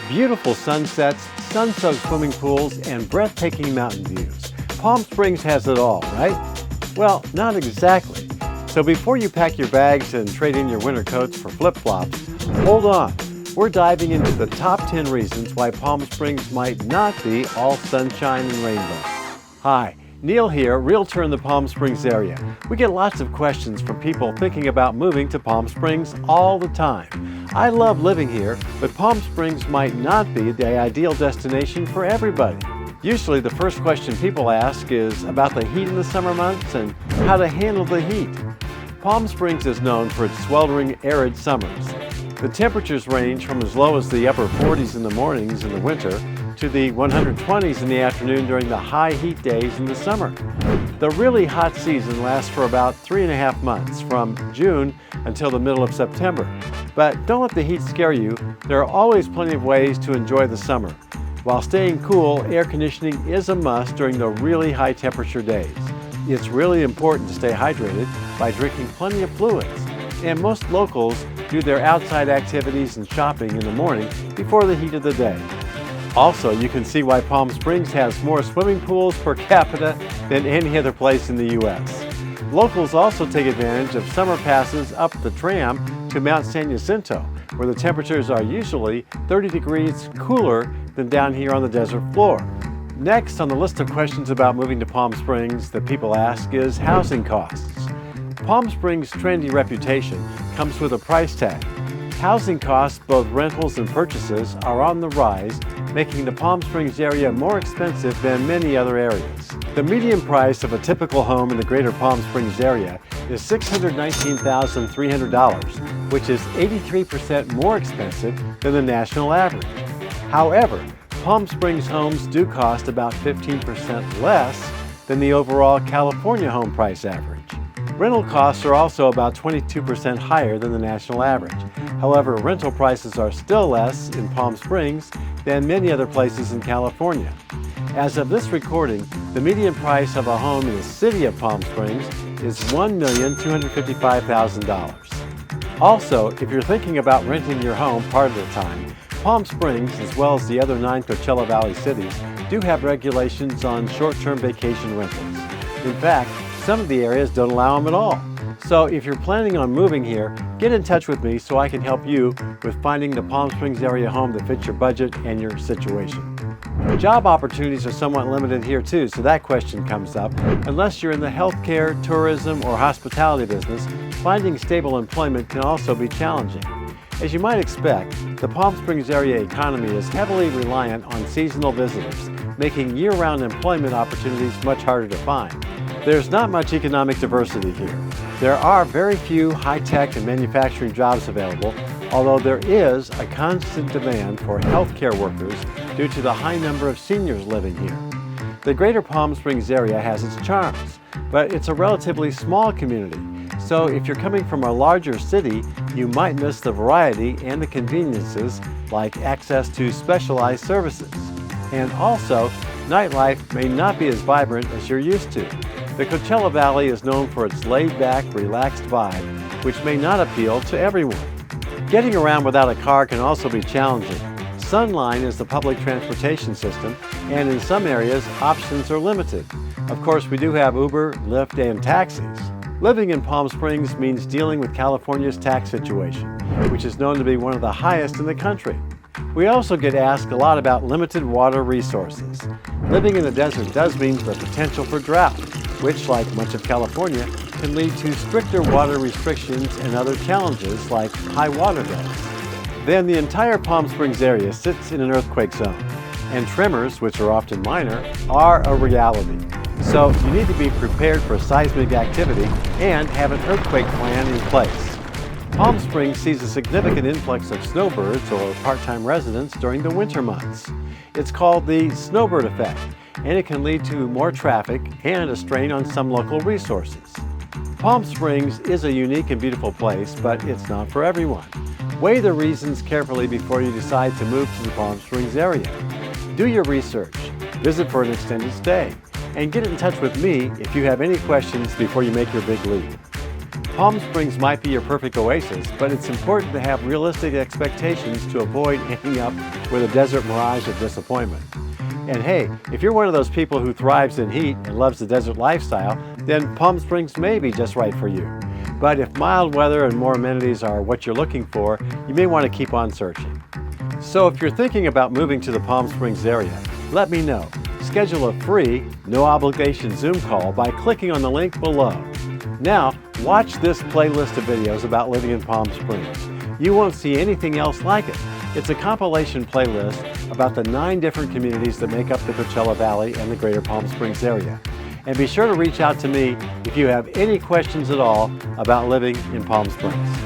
Beautiful sunsets, sun-soaked swimming pools, and breathtaking mountain views. Palm Springs has it all, right? Well, not exactly. So before you pack your bags and trade in your winter coats for flip-flops, hold on. We're diving into the top 10 reasons why Palm Springs might not be all sunshine and rainbows. Hi, Neal here, realtor in the Palm Springs area. We get lots of questions from people thinking about moving to Palm Springs all the time. I love living here, but Palm Springs might not be the ideal destination for everybody. Usually the first question people ask is about the heat in the summer months and how to handle the heat. Palm Springs is known for its sweltering, arid summers. The temperatures range from as low as the upper 40s in the mornings in the winter to the 120s in the afternoon during the high heat days in the summer. The really hot season lasts for about 3.5 months, from June until the middle of September. But don't let the heat scare you. There are always plenty of ways to enjoy the summer. While staying cool, air conditioning is a must during the really high temperature days. It's really important to stay hydrated by drinking plenty of fluids. And most locals do their outside activities and shopping in the morning before the heat of the day. Also, you can see why Palm Springs has more swimming pools per capita than any other place in the U.S. Locals also take advantage of summer passes up the tram to Mount San Jacinto, where the temperatures are usually 30 degrees cooler than down here on the desert floor. Next on the list of questions about moving to Palm Springs that people ask is housing costs. Palm Springs' trendy reputation comes with a price tag. Housing costs, both rentals and purchases, are on the rise, making the Palm Springs area more expensive than many other areas. The median price of a typical home in the greater Palm Springs area is $619,300, which is 83% more expensive than the national average. However, Palm Springs homes do cost about 15% less than the overall California home price average. Rental costs are also about 22% higher than the national average. However, rental prices are still less in Palm Springs than many other places in California. As of this recording, the median price of a home in the city of Palm Springs is $1,255,000. Also, if you're thinking about renting your home part of the time, Palm Springs, as well as the other 9 Coachella Valley cities, do have regulations on short-term vacation rentals. In fact, some of the areas don't allow them at all. So if you're planning on moving here, get in touch with me so I can help you with finding the Palm Springs area home that fits your budget and your situation. Job opportunities are somewhat limited here too, so that question comes up. Unless you're in the healthcare, tourism, or hospitality business, finding stable employment can also be challenging. As you might expect, the Palm Springs area economy is heavily reliant on seasonal visitors, making year-round employment opportunities much harder to find. There's not much economic diversity here. There are very few high-tech and manufacturing jobs available, although there is a constant demand for healthcare workers due to the high number of seniors living here. The greater Palm Springs area has its charms, but it's a relatively small community. So if you're coming from a larger city, you might miss the variety and the conveniences like access to specialized services. And also, nightlife may not be as vibrant as you're used to. The Coachella Valley is known for its laid-back, relaxed vibe, which may not appeal to everyone. Getting around without a car can also be challenging. Sunline is the public transportation system, and in some areas, options are limited. Of course, we do have Uber, Lyft, and taxis. Living in Palm Springs means dealing with California's tax situation, which is known to be one of the highest in the country. We also get asked a lot about limited water resources. Living in the desert does mean the potential for drought, which, like much of California, can lead to stricter water restrictions and other challenges like high water bills. Then the entire Palm Springs area sits in an earthquake zone, and tremors, which are often minor, are a reality. So you need to be prepared for seismic activity and have an earthquake plan in place. Palm Springs sees a significant influx of snowbirds or part-time residents during the winter months. It's called the snowbird effect, and it can lead to more traffic and a strain on some local resources. Palm Springs is a unique and beautiful place, but it's not for everyone. Weigh the reasons carefully before you decide to move to the Palm Springs area. Do your research, visit for an extended stay, and get in touch with me if you have any questions before you make your big leap. Palm Springs might be your perfect oasis, but it's important to have realistic expectations to avoid ending up with a desert mirage of disappointment. And hey, if you're one of those people who thrives in heat and loves the desert lifestyle, then Palm Springs may be just right for you. But if mild weather and more amenities are what you're looking for, you may want to keep on searching. So if you're thinking about moving to the Palm Springs area, let me know. Schedule a free, no-obligation Zoom call by clicking on the link below. Now, watch this playlist of videos about living in Palm Springs. You won't see anything else like it. It's a compilation playlist about the 9 different communities that make up the Coachella Valley and the greater Palm Springs area. And be sure to reach out to me if you have any questions at all about living in Palm Springs.